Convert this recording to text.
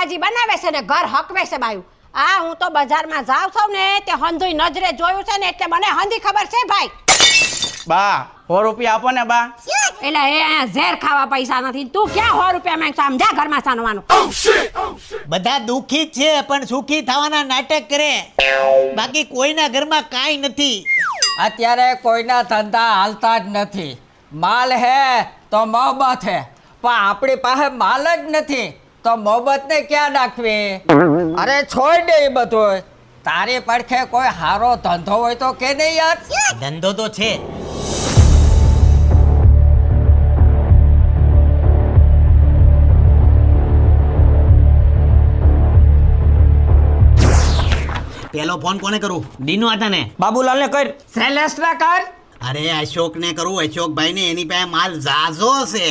શાકભાજી બનાવે છે ને ઘર હકવે છે બાયું. આ હું તો બજારમાં જાઉં છું ને તે હંધુઈ નજરે જોયું છે ને એટલે મને હંધી ખબર છે ભાઈ. બા 100 રૂપિયા આપો ને બા. એટલે એ અહીંયા ઝેર ખાવા પૈસા નથી. તું ક્યાં 100 રૂપિયા માંગ સમજા ઘરમાં સાનવાનું. બધા દુઃખી જ છે પણ સુખી થવાના નાટક કરે, બાકી કોઈના ઘરમાં કાંઈ નથી. અત્યારે કોઈના ધંધા હાલતા જ નથી. માલ હે તો મોહબ્બત હે, પણ આપણી પાસે માલ જ નથી તો મોહબ્બતને ક્યાં નાખવી? અરે છોડ દે એ બધું. તારી પડખે કોઈ સારો ધંધો હોય તો કે નહીં યાર. ધંધો તો છે. પેલો ફોન કોને કરું? દીનો હતા ને? બાબુલાલને કર. શૈલેષને કર. અરે અશોક ને કરું. અશોકભાઈ ને એની પાસે માલ ઝાઝો છે.